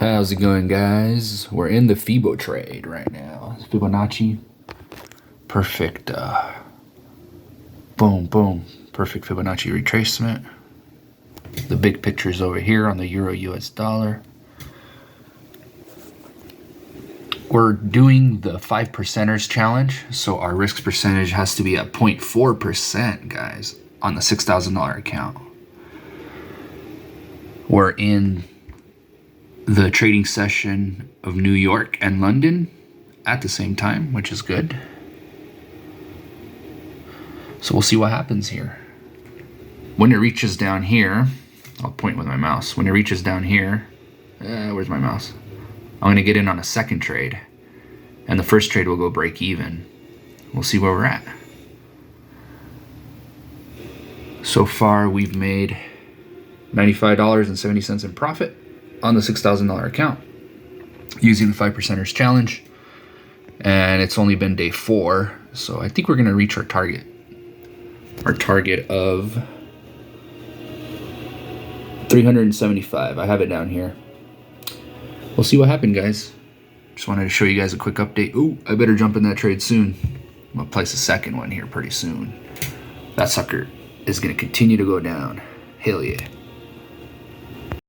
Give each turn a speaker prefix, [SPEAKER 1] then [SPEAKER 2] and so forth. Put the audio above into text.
[SPEAKER 1] How's it going, guys? We're in the Fibo trade right now. Fibonacci. Perfect. Boom, boom. Perfect Fibonacci retracement. The big picture's over here on the Euro US dollar. We're doing the 5%ers challenge, so our risk percentage has to be at 0.4%, guys, on the $6,000 account. We're in the trading session of New York and London at the same time, which is good. So we'll see what happens here. When it reaches down here, I'll point with my mouse. When it reaches down here, where's my mouse? I'm gonna get in on a second trade, and the first trade will go break even. We'll see where we're at. So far, we've made $95.70 in profit on the $6,000 account using the 5%ers challenge, and it's only been day 4, so I think we're gonna reach our target. Our target of 375. I have it down here. We'll see what happened, guys. Just wanted to show you guys a quick update. Ooh, I better jump in that trade soon. I'm gonna place a second one here pretty soon. That sucker is gonna continue to go down. Hell yeah.